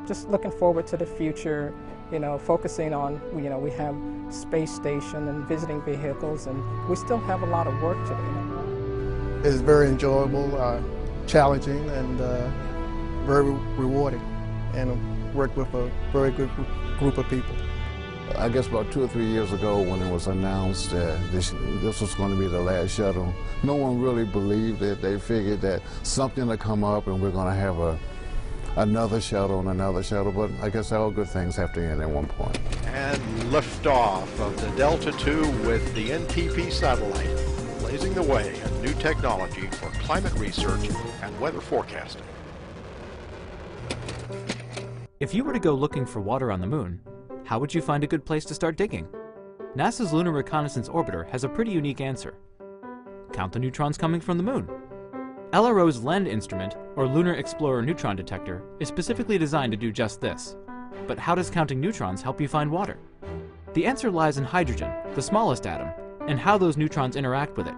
just looking forward to the future, focusing on, we have space station and visiting vehicles, and we still have a lot of work to do. It's very enjoyable, challenging, and very rewarding, and work with a very good group of people. I guess about 2 or 3 years ago when it was announced that this was going to be the last shuttle, no one really believed it. They figured that something would come up and we're going to have another shuttle and another shuttle, but I guess all good things have to end at one point. And liftoff of the Delta II with the NTP satellite, blazing the way in new technology for climate research and weather forecasting. If you were to go looking for water on the moon, how would you find a good place to start digging? NASA's Lunar Reconnaissance Orbiter has a pretty unique answer. Count the neutrons coming from the moon. LRO's LEND instrument, or Lunar Explorer Neutron Detector, is specifically designed to do just this. But how does counting neutrons help you find water? The answer lies in hydrogen, the smallest atom, and how those neutrons interact with it.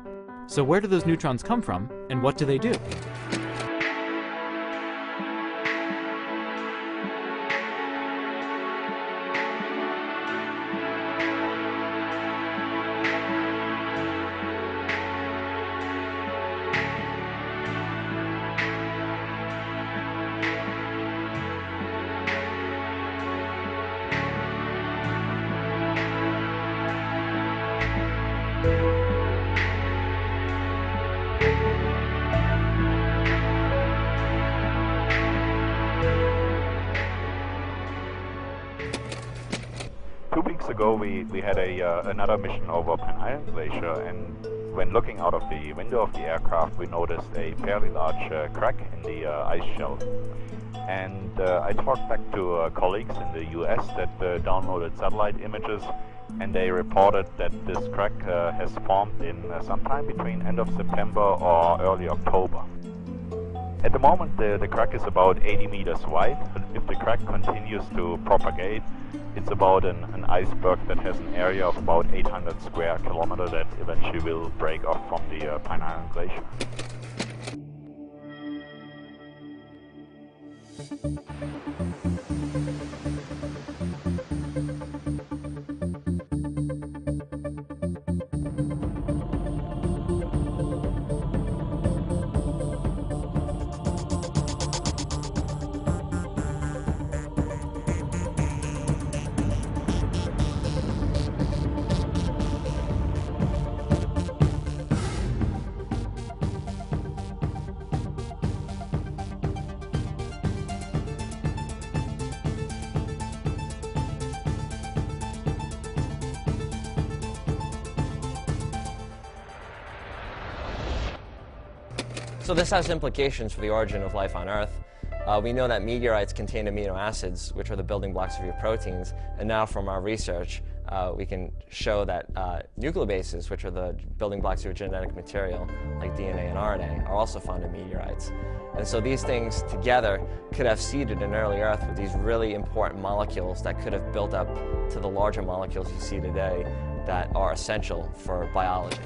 So where do those neutrons come from, and what do they do? Ago, we had another mission over Pine Glacier, and when looking out of the window of the aircraft, we noticed a fairly large crack in the ice shelf. And I talked back to colleagues in the US that downloaded satellite images, and they reported that this crack has formed in sometime between end of September or early October. At the moment, the crack is about 80 meters wide, but if the crack continues to propagate, it's about an iceberg that has an area of about 800 square kilometers that eventually will break off from the Pine Island Glacier. So this has implications for the origin of life on Earth. We know that meteorites contain amino acids, which are the building blocks of your proteins, and now from our research, we can show that nucleobases, which are the building blocks of your genetic material, like DNA and RNA, are also found in meteorites. And so these things together could have seeded an early Earth with these really important molecules that could have built up to the larger molecules you see today that are essential for biology.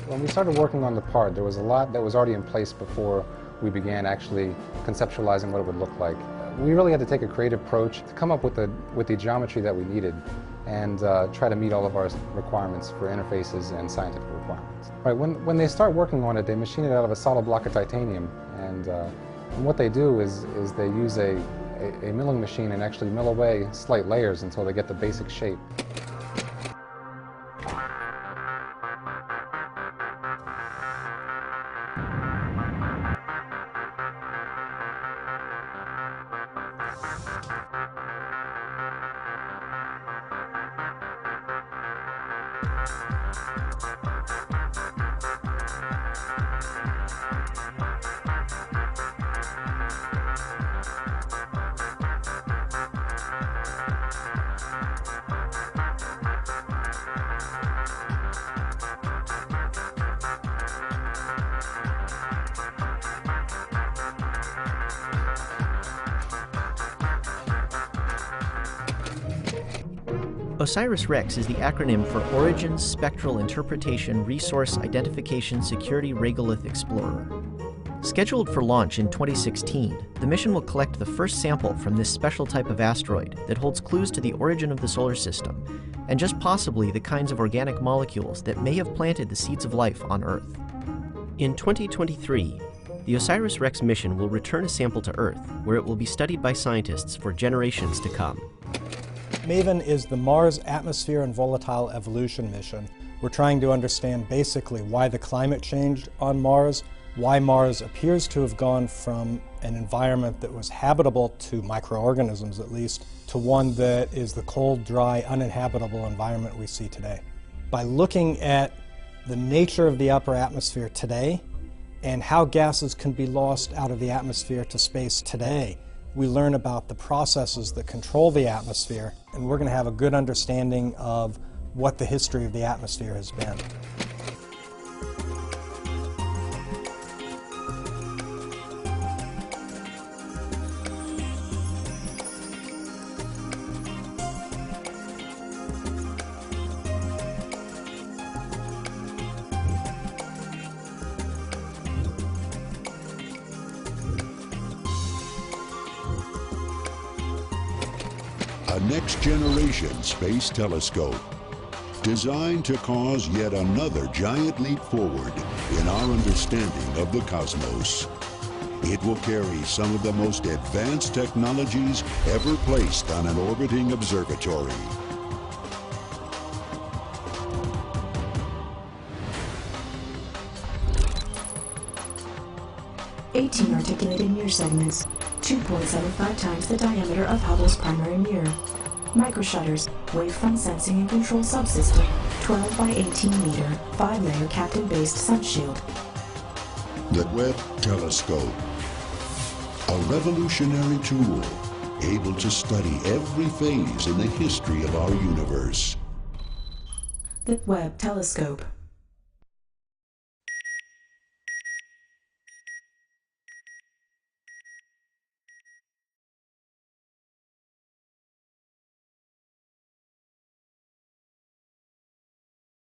When we started working on the part, there was a lot that was already in place before we began actually conceptualizing what it would look like. We really had to take a creative approach to come up with the geometry that we needed and try to meet all of our requirements for interfaces and scientific requirements. Right, when they start working on it, they machine it out of a solid block of titanium, and what they do is they use a milling machine and actually mill away slight layers until they get the basic shape. OSIRIS-REx is the acronym for Origins Spectral Interpretation Resource Identification Security Regolith Explorer. Scheduled for launch in 2016, the mission will collect the first sample from this special type of asteroid that holds clues to the origin of the solar system, and just possibly the kinds of organic molecules that may have planted the seeds of life on Earth. In 2023, the OSIRIS-REx mission will return a sample to Earth, where it will be studied by scientists for generations to come. MAVEN is the Mars Atmosphere and Volatile Evolution mission. We're trying to understand basically why the climate changed on Mars, why Mars appears to have gone from an environment that was habitable to microorganisms at least, to one that is the cold, dry, uninhabitable environment we see today. By looking at the nature of the upper atmosphere today and how gases can be lost out of the atmosphere to space today, we learn about the processes that control the atmosphere, and we're going to have a good understanding of what the history of the atmosphere has been. A next-generation space telescope designed to cause yet another giant leap forward in our understanding of the cosmos. It will carry some of the most advanced technologies ever placed on an orbiting observatory. "18 articulated mirror segments, 2.75 times the diameter of Hubble's primary mirror. Microshutters, wavefront sensing and control subsystem, 12 by 18 meter, 5-layer captain-based sun shield." The Webb Telescope, a revolutionary tool able to study every phase in the history of our universe. The Webb Telescope.